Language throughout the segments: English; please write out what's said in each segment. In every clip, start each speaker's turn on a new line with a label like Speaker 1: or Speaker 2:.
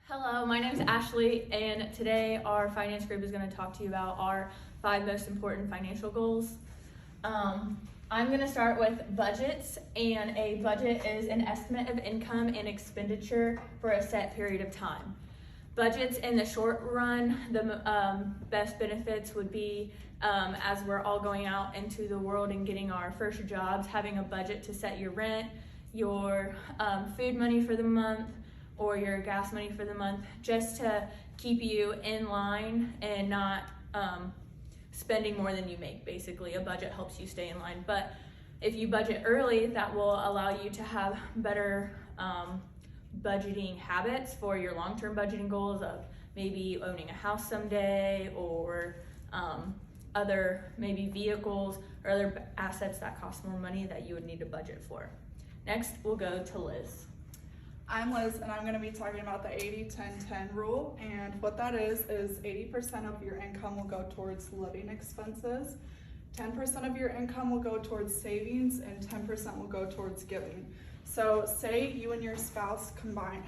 Speaker 1: Hello, my name is Ashley, and today our finance group is going to talk to you about our 5 most important financial goals. I'm going to start with budgets, and a budget is an estimate of income and expenditure for a set period of time. Budgets in the short run, the best benefits would be, as we're all going out into the world and getting our first jobs, having a budget to set your rent, your food money for the month, or your gas money for the month, just to keep you in line and not spending more than you make. Basically, a budget helps you stay in line. But if you budget early, that will allow you to have better budgeting habits for your long-term budgeting goals of maybe owning a house someday, or other maybe vehicles or other assets that cost more money that you would need to budget for. Next, we'll go to Liz.
Speaker 2: I'm Liz, and I'm going to be talking about the 80-10-10 rule, and what that is 80% of your income will go towards living expenses, 10% of your income will go towards savings, and 10% will go towards giving. So say you and your spouse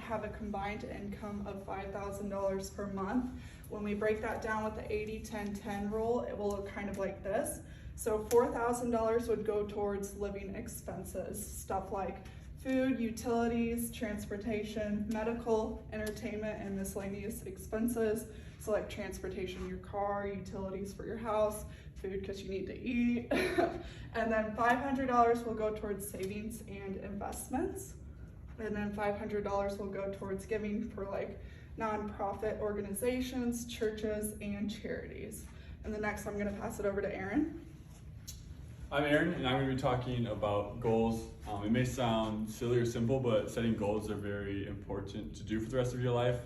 Speaker 2: have a combined income of $5,000 per month. When we break that down with the 80-10-10 rule, it will look kind of like this. So $4,000 would go towards living expenses, stuff like food, utilities, transportation, medical, entertainment, and miscellaneous expenses. So like transportation, your car, utilities for your house, food because you need to eat. And then $500 will go towards savings and investments. And then $500 will go towards giving for like nonprofit organizations, churches, and charities. And the next I'm gonna pass it over to Aaron.
Speaker 3: I'm Aaron, and I'm going to be talking about goals. It may sound silly or simple, but setting goals are very important to do for the rest of your life,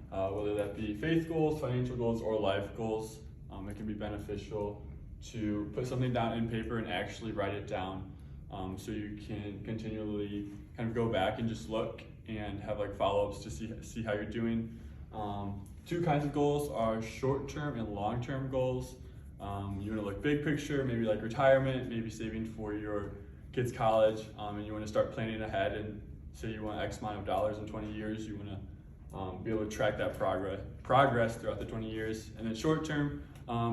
Speaker 3: whether that be faith goals, financial goals, or life goals. It can be beneficial to put something down in paper and actually write it down, so you can continually kind of go back and just look and have like follow-ups to see how you're doing. 2 kinds of goals are short-term and long-term goals. You want to look big picture, maybe like retirement, maybe saving for your kids' college, and you want to start planning ahead, and say you want X amount of dollars in 20 years, you want to be able to track that progress throughout the 20 years. And then short term,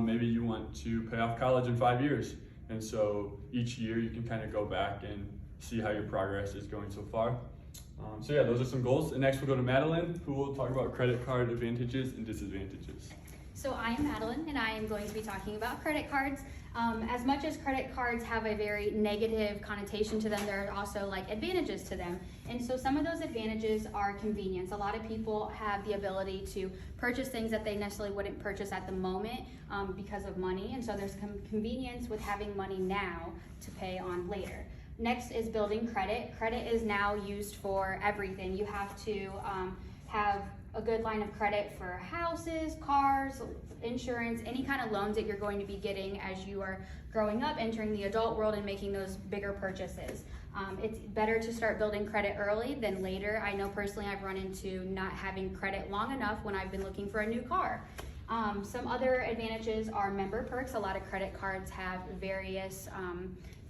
Speaker 3: maybe you want to pay off college in 5 years, and so each year you can kind of go back and see how your progress is going so far. So yeah, those are some goals. And next we'll go to Madeline, who will talk about credit card advantages and disadvantages.
Speaker 4: So I am Madeline, and I am going to be talking about credit cards. As much as credit cards have a very negative connotation to them, there are also like advantages to them. And so some of those advantages are convenience. A lot of people have the ability to purchase things that they necessarily wouldn't purchase at the moment because of money. And so there's convenience with having money now to pay on later. Next is building credit. Credit is now used for everything. You have to have a good line of credit for houses, cars, insurance, any kind of loans that you're going to be getting as you are growing up, entering the adult world, and making those bigger purchases. It's better to start building credit early than later. I know personally I've run into not having credit long enough when I've been looking for a new car. Some other advantages are member perks. A lot of credit cards have various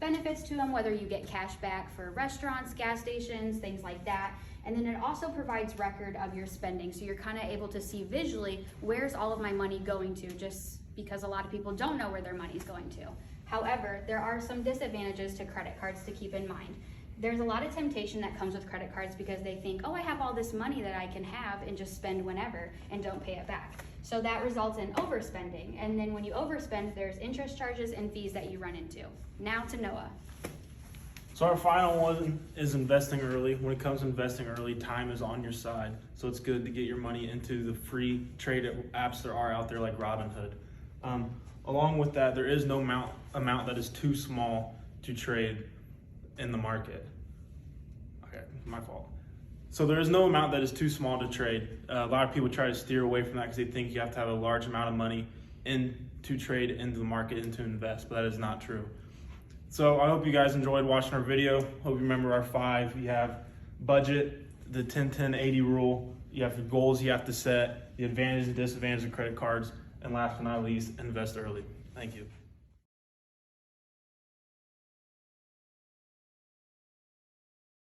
Speaker 4: benefits to them, whether you get cash back for restaurants, gas stations, things like that. And then it also provides record of your spending. So you're kind of able to see visually, where's all of my money going to, just because a lot of people don't know where their money's going to. However, there are some disadvantages to credit cards to keep in mind. There's a lot of temptation that comes with credit cards because they think, oh, I have all this money that I can have and just spend whenever and don't pay it back. So that results in overspending. And then when you overspend, there's interest charges and fees that you run into. Now to Noah.
Speaker 5: So our final one is investing early. When it comes to investing early, time is on your side. So it's good to get your money into the free trade apps there are out there like Robinhood. Along with that, there is no amount that is too small to trade in the market. Okay, my fault. So there is no amount that is too small to trade. A lot of people try to steer away from that because they think you have to have a large amount of money to trade into the market and to invest, but that is not true. So I hope you guys enjoyed watching our video. Hope you remember our 5. You have budget, the 10-10-80 rule, you have your goals you have to set, the advantages and disadvantages of credit cards, and last but not least, invest early. Thank you.